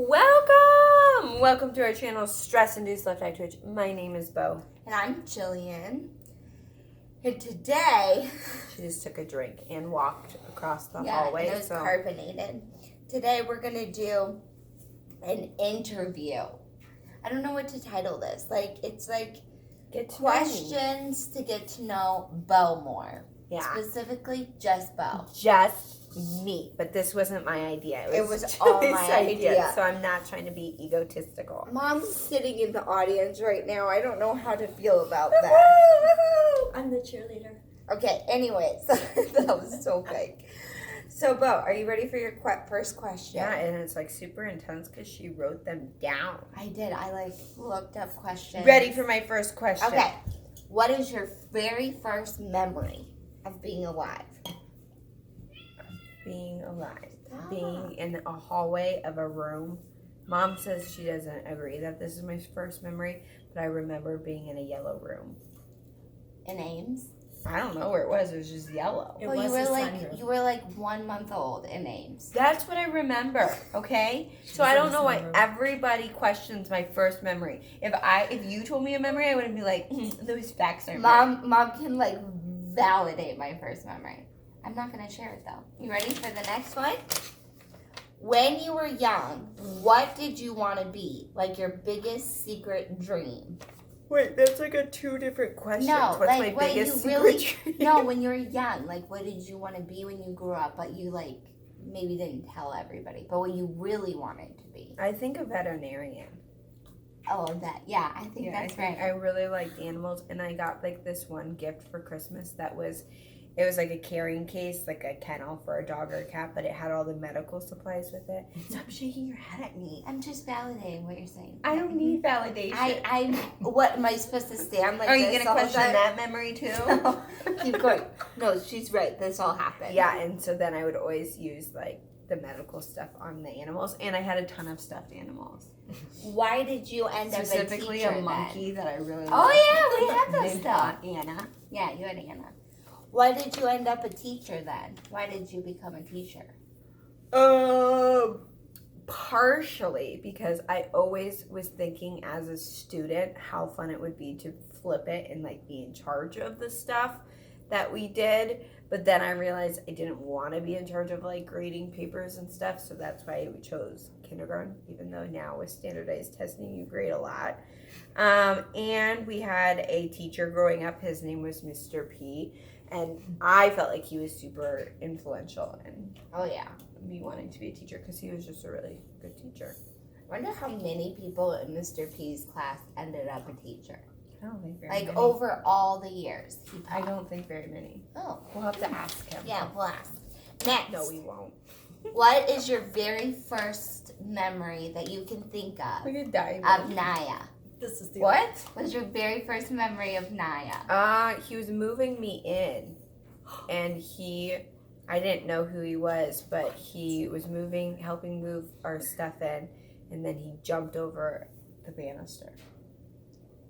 Welcome to our channel, Stress Induced Left Eye Twitch. My name is Bo. And I'm Jillian. And today... She just took a drink and walked across the yeah, hallway. and it was carbonated. Today we're going to do an interview. I don't know what to title this. It's questions to get to know Bo more. Yeah. Specifically, just Bo. Just me. But this wasn't my idea. It was all my idea. So I'm not trying to be egotistical. Mom's sitting in the audience right now. I don't know how to feel about that. I'm the cheerleader. Okay, anyways. That was so big. So, Bo, are you ready for your first question? Yeah, and it's super intense because she wrote them down. I did. I looked up questions. Ready for my first question. Okay. What is your very first memory of being alive? Being alive. Being in a hallway of a room. Mom says she doesn't agree that this is my first memory, but I remember being in a yellow room. In Ames? I don't know where it was. It was just yellow. You were 1 month old in Ames. That's what I remember. Okay, so I don't know why everybody questions my first memory. If you told me a memory, I wouldn't be like, those facts are. Mom can validate my first memory. I'm not gonna share it though. You ready for the next one? When you were young, what did you want to be? Your biggest secret dream. Wait, that's two different questions. No, what's my biggest secret dream? No, when you were young, what did you want to be when you grew up, but you maybe didn't tell everybody, but what you really wanted to be? I think a veterinarian. Oh, that, yeah, I think that's right. I really liked animals, and I got this one gift for Christmas that was, it was a carrying case, a kennel for a dog or a cat, but it had all the medical supplies with it. Stop shaking your head at me. I'm just validating what you're saying. I don't need validation. What am I supposed to stand Are you going to question that memory too? No. Keep going. No, she's right. This all happened. Yeah, and so then I would always use the medical stuff on the animals, and I had a ton of stuffed animals. Why did you end up a teacher? Specifically a monkey that I really liked. Oh yeah, we had those stuff. Anna. Yeah, you had Anna. Why did you end up a teacher then? Why did you become a teacher? Partially because I always was thinking as a student how fun it would be to flip it and be in charge of the stuff that we did. But then I realized I didn't want to be in charge of grading papers and stuff. So that's why we chose kindergarten, even though now with standardized testing, you grade a lot. And we had a teacher growing up. His name was Mr. P. And I felt like he was super influential in me wanting to be a teacher because he was just a really good teacher. I wonder how many people in Mr. P's class ended up a teacher. I don't think very many. Over all the years. I don't think very many. Oh. We'll have to ask him. Yeah, we'll ask. Next. No, we won't. What is your very first memory that you can think of? We could die. Of Naya. This is the What? Was your very first memory of Naya? He was moving me in, and I didn't know who he was, but he was helping move our stuff in, and then he jumped over the banister.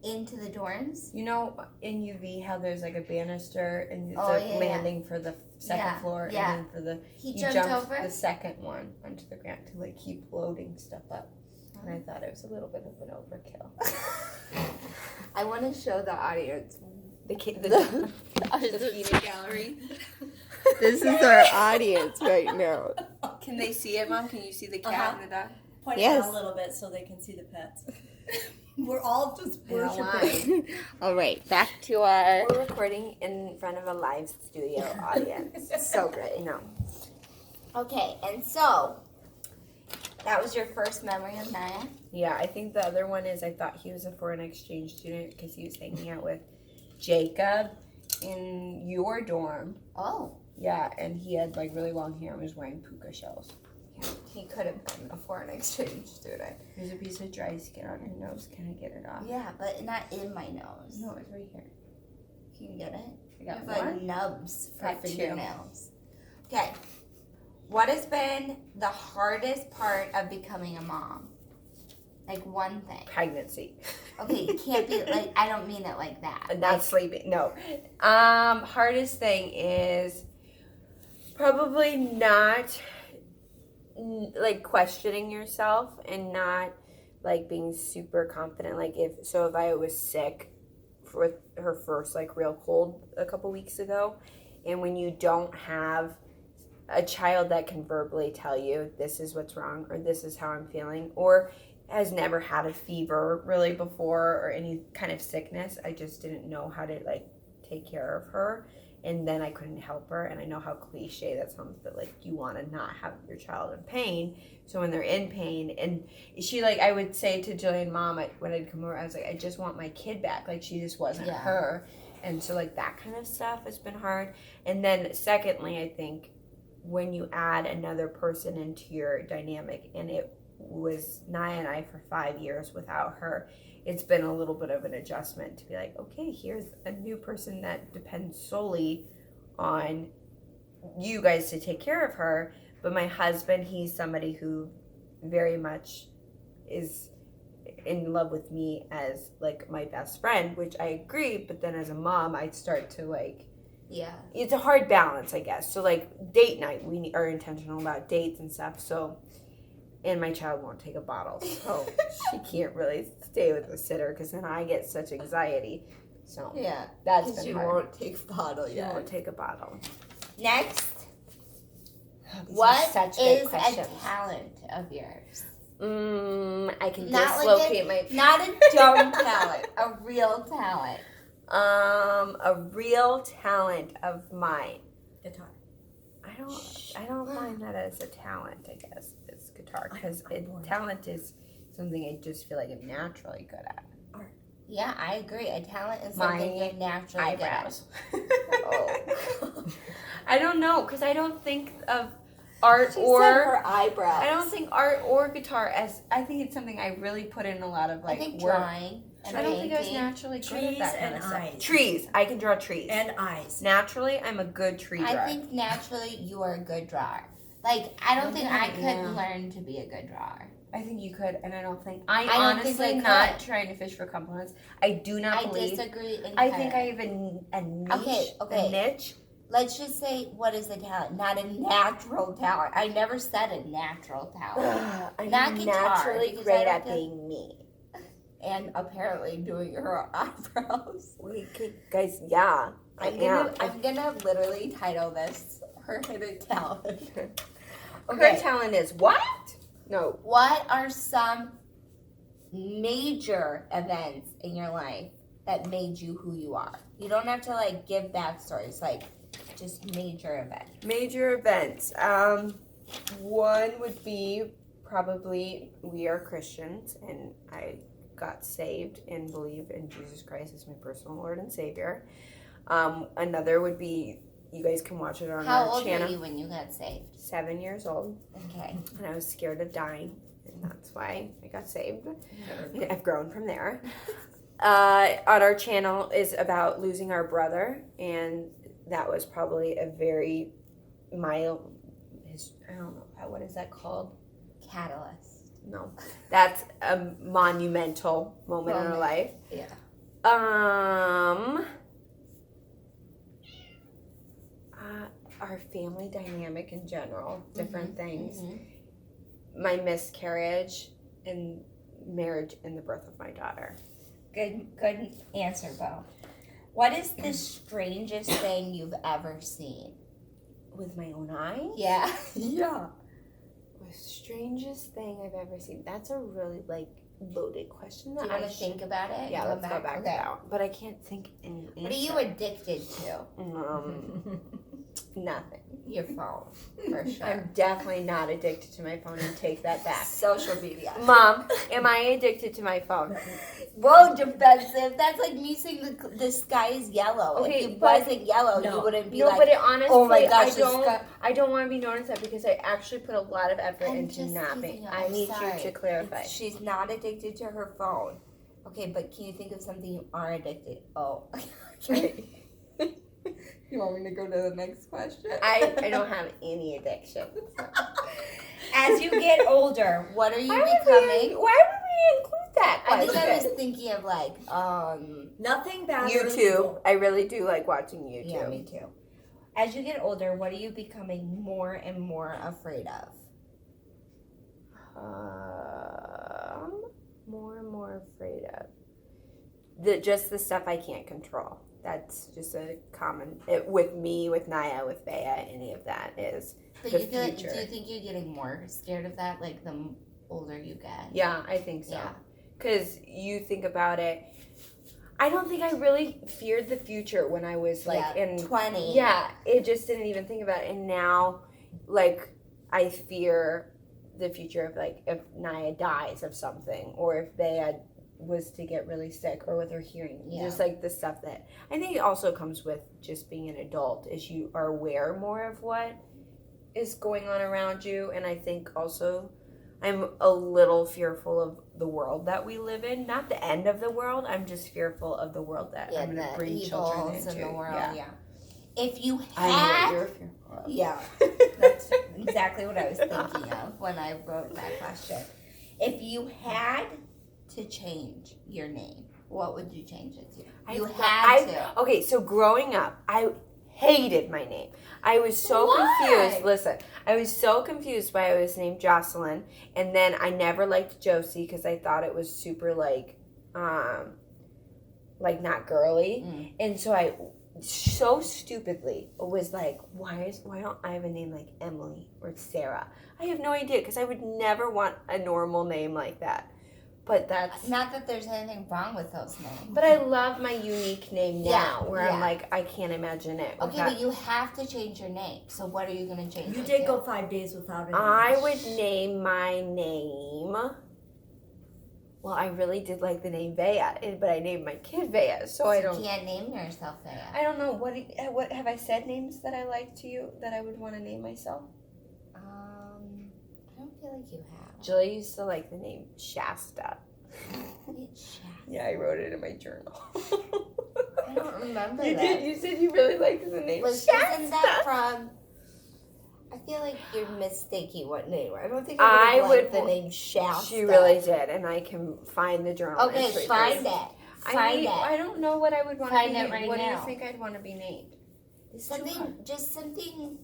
Into the dorms? You know, in UV, how there's a banister, and it's landing for the second floor, and then for he jumped over the second one onto the ground to keep loading stuff up. And I thought it was a little bit of an overkill. I want to show the audience the peanut gallery. This is our audience right now. Can they see it, Mom? Can you see the cat and the dog? Point it down a little bit so they can see the pets. We're all just worshiping. All right, back to our... We're recording in front of a live studio audience. So great. No. Okay, and so... That was your first memory of Naya? Yeah, I think the other one is I thought he was a foreign exchange student because he was hanging out with Jacob in your dorm. Oh. Yeah, and he had really long hair and was wearing puka shells. Yeah, he could have been a foreign exchange student. There's a piece of dry skin on your nose. Can I get it off? Yeah, but not in my nose. No, it's right here. Can you get it? I got you have one. Nubs for Got fingernails. Okay. What has been the hardest part of becoming a mom? One thing. Pregnancy. Okay, it can't be I don't mean it like that. Not sleeping. No. Hardest thing is probably not like questioning yourself and not like being super confident. Like if I was sick with her first like real cold a couple weeks ago, and when you don't have a child that can verbally tell you this is what's wrong or this is how I'm feeling, or has never had a fever really before or any kind of sickness, I just didn't know how to like take care of her. And then I couldn't help her. And I know how cliche that sounds, but like you want to not have your child in pain. So when they're in pain, and she like, I would say to Jillian, Mom, when I'd come over, I was like, I just want my kid back. Like she just wasn't her. And so like that kind of stuff has been hard. And then secondly, I think when you add another person into your dynamic, and it was Naya and I for 5 years without her, it's been a little bit of an adjustment to be like, okay, here's a new person that depends solely on you guys to take care of her. But my husband, he's somebody who very much is in love with me as like my best friend, which I agree. But then as a mom, I start to like, it's a hard balance, I guess. So like date night, we are intentional about dates and stuff. So, and my child won't take a bottle, so she can't really stay with the sitter because then I get such anxiety. So that's been hard. Won't take a bottle. She won't take a bottle. Next, what is a talent of yours? I can not dislocate my. Not a dumb talent, a real talent. A real talent of mine. Guitar. I don't find that as a talent, I guess, it's guitar, because talent is something I just feel like I'm naturally good at. Art. Yeah, I agree. A talent is something you're naturally eyebrows. good at. I don't know, because I don't think of art She or said her eyebrows. I don't think art or guitar as, I think it's something I really put in a lot of like I think work. drawing. I don't think I was naturally good at that kind of stuff. Eyes. Trees. I can draw trees. And eyes. Naturally, I'm a good tree drawer. I think naturally you are a good drawer. Like, I don't think I could learn to be a good drawer. I think you could, and I don't think honestly not trying to fish for compliments. I do not believe. I disagree. I think I have a niche. Okay. A niche. Let's just say, what is the talent? Not a natural talent. I never said a natural talent. I'm Not guitar, naturally because great I at don't being me. And apparently doing her eyebrows. Wait, guys, yeah. I'm gonna literally title this her hidden talent. Her talent is what? No. What are some major events in your life that made you who you are? You don't have to like give backstories, like just major events. Major events. One would be probably we are Christians, and I got saved and believe in Jesus Christ as my personal Lord and Savior. Another would be, you guys can watch it on our channel. How old were you when you got saved? 7 years old. Okay. And I was scared of dying, and that's why I got saved. I've grown from there. On our channel is about losing our brother, and that was probably a very mild, I don't know, what is that called? Catalyst. No, that's a monumental moment in our life. Yeah. Our family dynamic in general, different things. Mm-hmm. My miscarriage and marriage and the birth of my daughter. Good answer, Bo. What is the strangest thing you've ever seen? With my own eyes? Yeah. Yeah. The strangest thing I've ever seen. That's a really loaded question. Do you want to think about it? Yeah, let's go back now. But I can't think in What are you addicted to? Nothing. Your phone, for sure. I'm definitely not addicted to my phone, and take that back. Social media. Mom, am I addicted to my phone? Whoa, defensive. That's like me saying the sky is yellow. Okay, if it wasn't yellow, you wouldn't be like, but it honestly, oh my gosh, I don't want to be known as that, because I actually put a lot of effort into napping. I need you to clarify. She's not addicted to her phone. Okay, but can you think of something you are addicted? Oh. Okay. You want me to go to the next question? I don't have any addiction. As you get older, what are you becoming? Why would we include that question? I think I was thinking of nothing bad. YouTube. I really do like watching YouTube. Yeah, me too. As you get older, what are you becoming more and more afraid of? more and more afraid of just the stuff I can't control. That's just a common with me, with Naya, with Bea. Any of that is But the you feel future. do you think you're getting more scared of that, like the older you get? Yeah, I think so. Yeah. Because you think about it, I don't think I really feared the future when I was like in 20. Yeah, it just didn't even think about it. And now, like, I fear the future of like if Naya dies of something, or if Bea was to get really sick, or with her hearing. Just like the stuff that I think it also comes with just being an adult, is you are aware more of what is going on around you. And I think also I'm a little fearful of the world that we live in. Not the end of the world. I'm just fearful of the world that I'm going to bring children into. In the world, yeah. If you had, I know what you're fearful of. Yeah, that's exactly what I was thinking of when I wrote that question. If you had to change your name, what would you change it to? You had to. Okay, so growing up, I hated my name. I was so confused. Listen, I was so confused why I was named Jocelyn, and then I never liked Josie because I thought it was super like not girly, and so I so stupidly was like, why don't I have a name like Emily or Sarah? I have no idea, because I would never want a normal name like that. But that's not that there's anything wrong with those names. But I love my unique name now, where I'm like, I can't imagine it. Okay, but you have to change your name. So what are you going to change? You did go 5 days without it. I would name my name. Well, I really did like the name Bea, but I named my kid Bea, so I don't. You can't name yourself Bea. I don't know what have I said names that I like to you that I would want to name myself. I don't feel like you have. Julie used to like the name Shasta. Shasta. Yeah, I wrote it in my journal. I don't remember you that. did. You said you really liked the name Shasta. Isn't that from? I feel like you're mistaking what name. I don't think I would the name Shasta. She really did, and I can find the journal. Okay, find it. Find it. I don't know what I would want to be named. Right what now. do you think I'd want to be named? Something.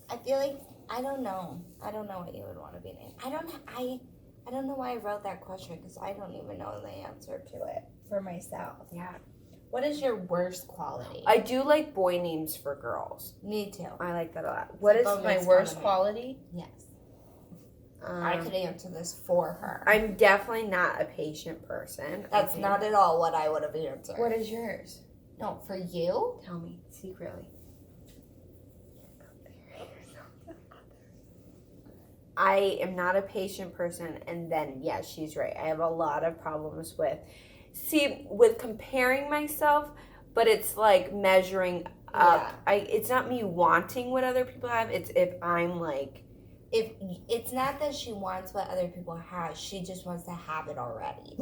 I feel like I don't know. I don't know what you would want to be named. I don't know why I wrote that question, because I don't even know the answer to it for myself. Yeah. What is your worst quality? I do like boy names for girls. Me too. I like that a lot. What is my worst quality? Yes. I could answer this for her. I'm definitely not a patient person. That's not at all what I would have answered. What is yours? No, for you? Tell me secretly. I am not a patient person, and then, yeah, she's right. I have a lot of problems with comparing myself, but it's like measuring up. Yeah. It's not me wanting what other people have. It's if I'm like... If it's not that she wants what other people have, she just wants to have it already.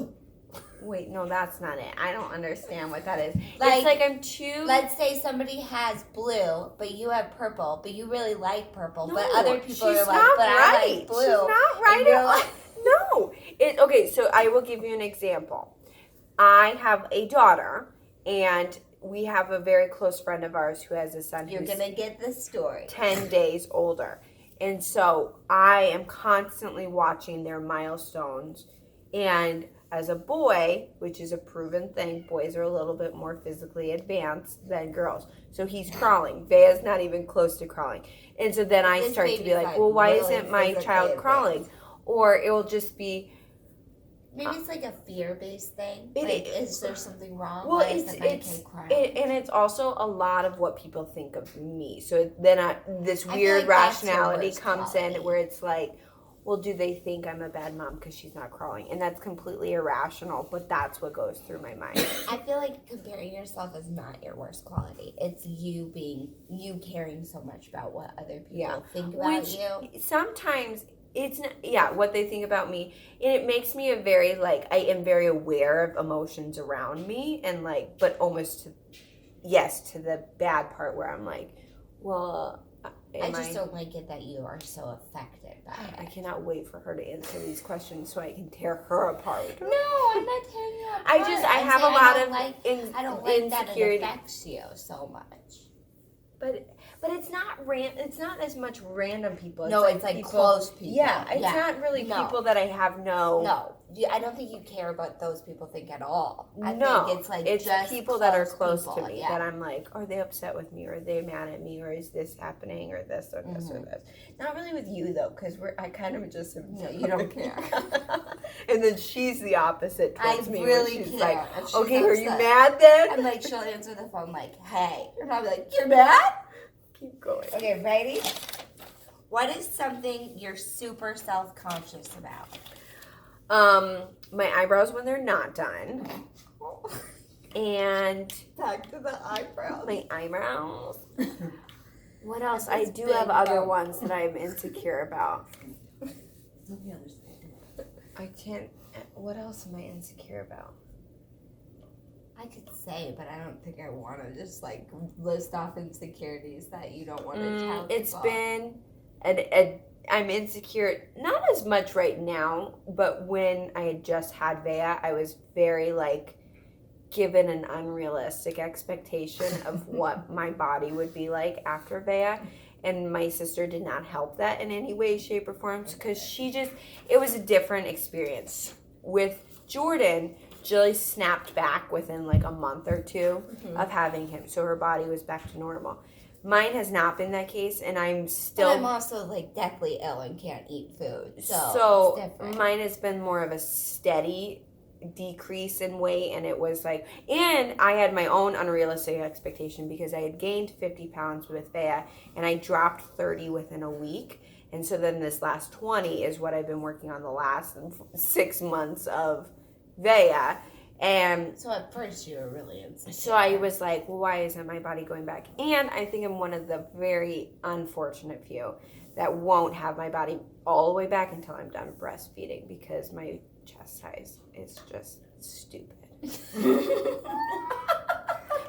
Wait, no, that's not it. I don't understand what that is. It's like I'm too... Let's say somebody has blue, but you have purple, but you really like purple, no, but other people are like, but right. I like blue. She's not right. No. Okay, so I will give you an example. I have a daughter, and we have a very close friend of ours who has a son who's going to get the story. 10 days older. And so I am constantly watching their milestones, and as a boy, which is a proven thing, boys are a little bit more physically advanced than girls. So he's crawling. Vea's not even close to crawling. And so then I start to be like, well, why isn't my child crawling? Or it will just be... Maybe it's like a fear-based thing. Is there something wrong? Well, and it's also a lot of what people think of me. So then this weird rationality comes in where it's like, well, do they think I'm a bad mom because she's not crawling? And that's completely irrational, but that's what goes through my mind. I feel like comparing yourself is not your worst quality. It's you caring so much about what other people think about you. Sometimes it's not, what they think about me, and it makes me I am very aware of emotions around me, and but almost to the bad part where I'm like, well, I just don't like it that you are so affected by it. I cannot wait for her to answer these questions so I can tear her apart. No, I'm not tearing you apart. I have a lot of I don't like that it affects you so much. But it's not it's not as much random people. No, it's like people, close people. Yeah, it's not really people that I have No, I don't think you care about those people think at all. I think it's like it's just people that are close people, to me that I'm like, are they upset with me, or are they mad at me, or is this happening, or this or this or this. Not really with you though, because I kind of just no, you don't care. And then she's the opposite towards me. Really she's care. like, She's okay, upset. are you mad then? I'm like, she'll answer the phone like, hey, and I'll be like, you're mad? Keep going. Okay, ready? What is something you're super self-conscious about? My eyebrows when they're not done. And Back to the eyebrows. my eyebrows. What else? This I do big have other bump. ones that I'm insecure about. On the other side. I can't. What else am I insecure about? I could say, but I don't think I want to just like list off insecurities that you don't want to tell It's people. been I'm insecure, not as much right now, but when I had just had Vea, I was very like given an unrealistic expectation of what my body would be like after Vea. And my sister did not help that in any way, shape, or form, because it was a different experience. With Jordan, Jilly snapped back within like a month or two of having him, so her body was back to normal. Mine has not been that case, and I'm still. But I'm also like deathly ill and can't eat food, So it's different. mine has been more of a steady decrease in weight, and it was like, and I had my own unrealistic expectation because I had gained 50 pounds with Vea, and I dropped 30 within a week. And so then this last 20 is what I've been working on the last 6 months of Vea. And So at first you were really insecure. so I was like, well, why isn't my body going back? And I think I'm one of the very unfortunate few that won't have my body all the way back until I'm done breastfeeding, because my chest size is just stupid.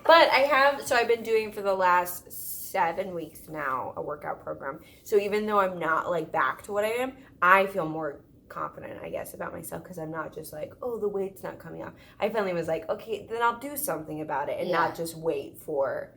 But I've been doing for the last 7 weeks now a workout program. So even though I'm not like back to what I am, I feel more confident, I guess, about myself, because I'm not just like, oh, the weight's not coming off. I finally was like, okay, then I'll do something about it and not just wait for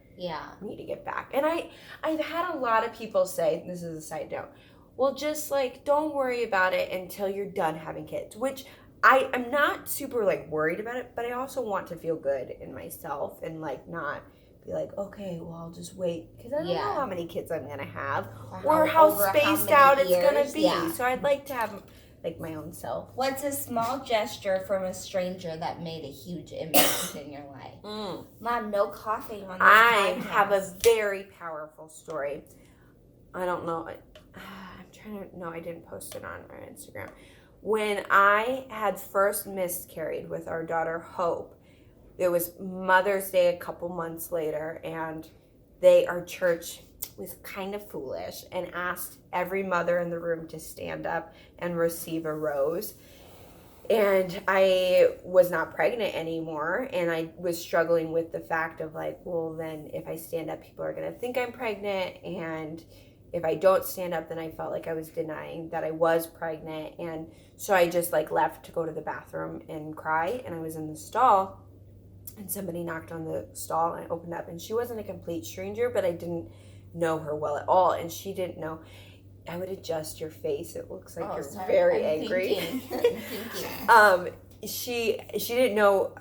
me to get back. And I've had a lot of people say, this is a side note, well, just like don't worry about it until you're done having kids, which I'm not super like worried about it, but I also want to feel good in myself and like not be like, okay, well, I'll just wait, because I don't know how many kids I'm gonna have or how spaced out it's gonna be. So I'd like to have like my own self. What's a small gesture from a stranger that made a huge impact in your life? Mom, no coughing on this I podcast. have a very powerful story. I don't know. I didn't post it on our Instagram. When I had first miscarried with our daughter Hope, it was Mother's Day a couple months later, and our church was kind of foolish and asked every mother in the room to stand up and receive a rose. And I was not pregnant anymore, and I was struggling with the fact of like, well, then if I stand up, people are going to think I'm pregnant, and if I don't stand up, then I felt like I was denying that I was pregnant. And so I just like left to go to the bathroom and cry, and I was in the stall, and somebody knocked on the stall, and I opened up, and she wasn't a complete stranger, but I didn't know her well at all, and she didn't know. I would adjust your face. It looks like you're very angry. She didn't know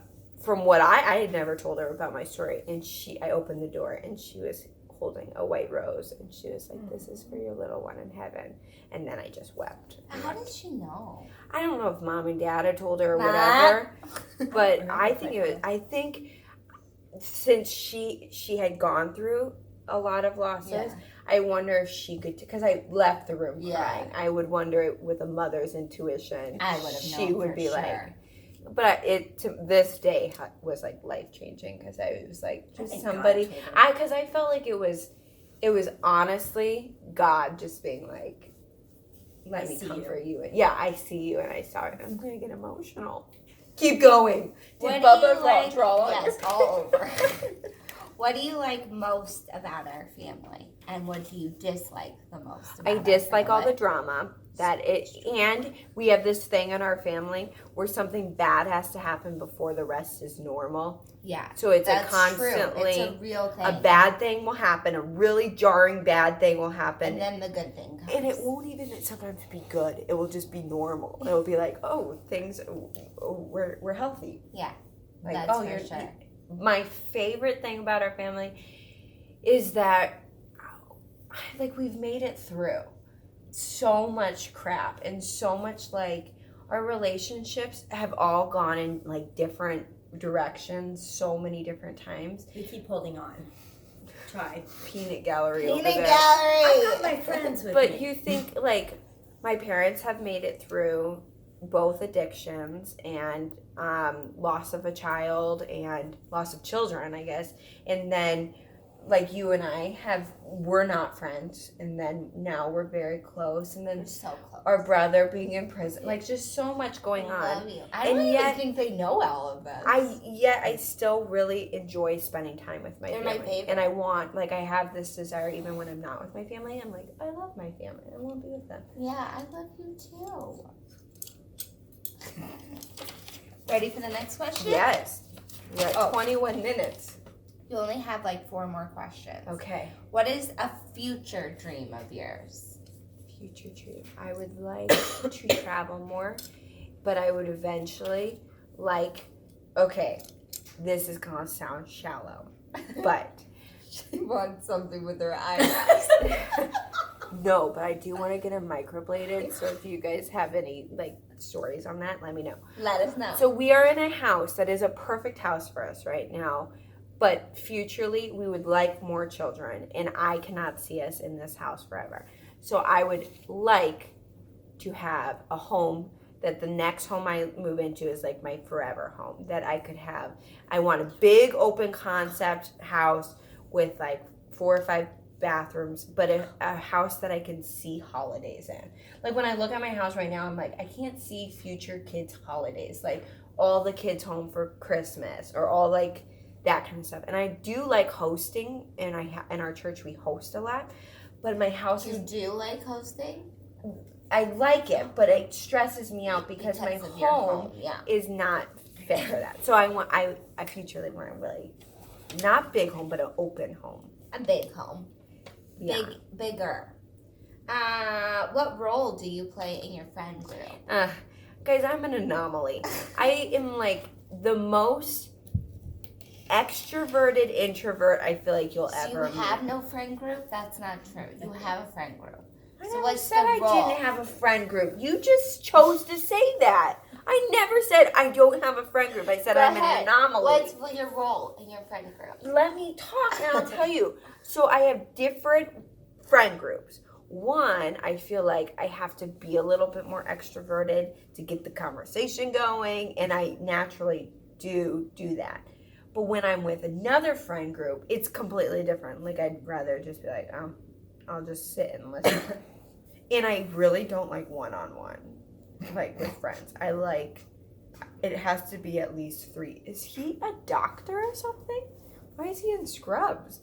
from what I had never told her about my story, and I opened the door, and she was holding a white rose, and she was like, this is for your little one in heaven. And then I just wept. How did she know? I don't know if mom and dad had told her or whatever, but I think since she had gone through a lot of losses, I wonder if she could, because I left the room crying. I would wonder with a mother's intuition, I would have known she would for be sure. like, but it to this day was like life changing, because I was like, just somebody, because I felt like it was honestly God just being like, let me comfort you. Yeah, I see you, and I saw it. I'm gonna get emotional. Keep going. Did Bubba draw on your all over. What do you like most about our family, and what do you dislike the most about I dislike our all the family? drama. And we have this thing in our family where something bad has to happen before the rest is normal. Yeah. So it's that's a constantly true. It's a real thing. a bad thing will happen, a really jarring bad thing will happen. And then the good thing comes. And it won't even sometimes be good. It will just be normal. It will be like, oh, we're healthy. Yeah. Like, that's oh, for sure. My favorite thing about our family is that like we've made it through so much crap and so much like our relationships have all gone in like different directions so many different times. We keep holding on. Try. Peanut gallery Peanut over there. gallery. I got my friends with But me. you think like my parents have made it through both addictions and loss of a child and loss of children, I guess. And then like you and we're not friends, and then now we're very close, and then We're so close. our brother being in prison, like just so much going I on. love you. I don't even think they know all of this. I still really enjoy spending time with my They're family. my favorite. And I want, like, I have this desire even when I'm not with my family. I'm like, I love my family. I want to be with them. Yeah, I love you too. Ready for the next question? Yes. We're at 21 minutes. You only have like 4 more questions. Okay. What is a future dream of yours? Future dream. I would like to travel more, but I would eventually okay, this is going to sound shallow, but She wants something with her eyebrows. no, but I do want to get them microbladed. So if you guys have any like stories on that, let me know. Let us know. So we are in a house that is a perfect house for us right now, but futurely we would like more children, and I cannot see us in this house forever. So I would like to have a home that the next home I move into is like my forever home that I could have. I want a big open concept house with like 4 or 5 bathrooms, but a house that I can see holidays in. Like when I look at my house right now, I'm like, I can't see future kids' holidays, like all the kids home for Christmas or all like that kind of stuff. And I do like hosting, and in our church we host a lot, but my house You do like hosting? I like it, but it stresses me out because my of your home yeah. is not fit for that. So I futurely want a really not big home, but an open home. A big home. Yeah. Bigger. What role do you play in your friend group? Guys, I'm an anomaly. I am like the most extroverted introvert I feel like you'll ever meet. You have no friend group? That's not true. You have a friend group. I So never what's said the I role? didn't have a friend group. You just chose to say that. I never said I don't have a friend group. I said Go I'm ahead. an anomaly. What's your role in your friend group? Let me talk and I'll tell you. So I have different friend groups. One, I feel like I have to be a little bit more extroverted to get the conversation going, and I naturally do that. But when I'm with another friend group, it's completely different. Like I'd rather just be like, I'll just sit and listen. And I really don't like one-on-one, like with friends. I like, it has to be at least 3. Is he a doctor or something? Why is he in scrubs?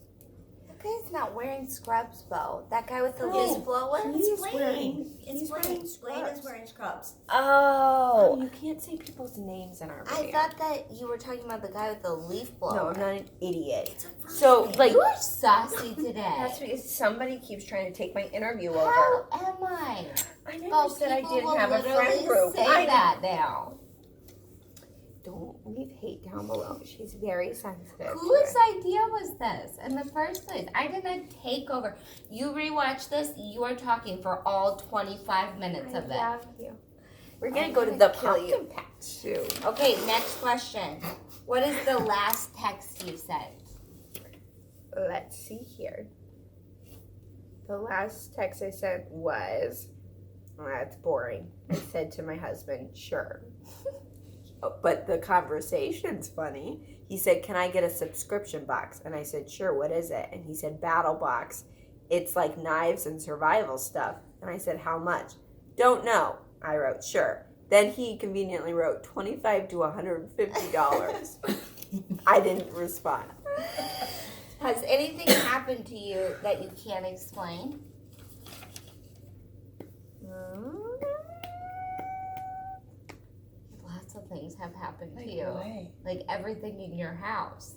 That guy's not wearing scrubs, Bo. That guy with the No, loose blower? he's Blaine. wearing It's Blaine. Blaine scrubs. is wearing scrubs. Oh, you can't say people's names in our I video. thought that you were talking about the guy with the leaf blower. No, I'm not an idiot. It's a first So, name. like, You are saucy today. that's because somebody keeps trying to take my interview over. How am I? I never Bo, said I people didn't will have a literally friend group. say I that now. don't leave hate down below. She's very sensitive. Whose idea was this in the first place? I did not take over. You rewatch this, you are talking for all 25 minutes of it. I love you. We're gonna I'm go to gonna the kill you. pumpkin patch soon. Okay, next question. What is the last text you sent? Let's see here. The last text I sent was, that's boring. I said to my husband, sure. But the conversation's funny. He said, can I get a subscription box? And I said, sure, what is it? And he said, Battle Box. It's like knives and survival stuff. And I said, how much? Don't know. I wrote, sure. Then he conveniently wrote $25 to $150. I didn't respond. Has anything happened to you that you can't explain? things have happened to Like you. what? Like everything in your house.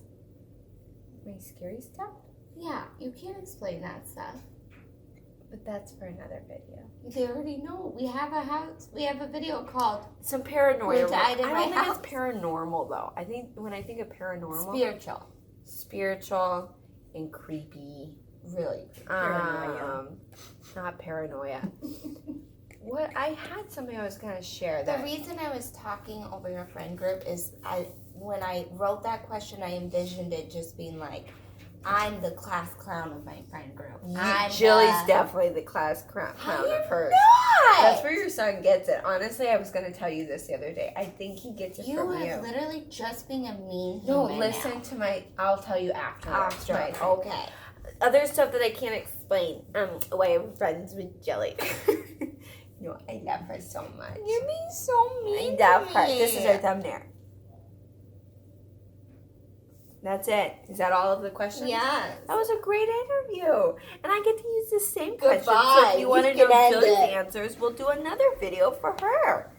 My scary stuff? Yeah, you can't explain that stuff. But that's for another video. They already know. We have a video called Some paranoia. Who died in I my don't think house? it's paranormal though. I think when I think of paranormal, Spiritual. and creepy. Really. Paranoia. Not paranoia. What I had something I was gonna share The that reason I was talking over your friend group is when I wrote that question, I envisioned it just being like, I'm the class clown of my friend group. Jilly's definitely the class clown of hers. That's where your son gets it. Honestly, I was gonna tell you this the other day. I think he gets it You from are you. literally just being a mean No, human listen now. to my. I'll tell you after. Okay. Other stuff that I can't explain. Why I'm friends with Jelly. No, I love her so much. You're being so mean. I love to her. me. This is her thumbnail. That's it. Is that all of the questions? Yes. That was a great interview. And I get to use the same questions. So Goodbye. if you want to You know can end Jilly's it. answers, we'll do another video for her.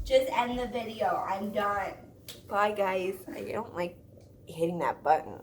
Just end the video. I'm done. Bye, guys. I don't like hitting that button.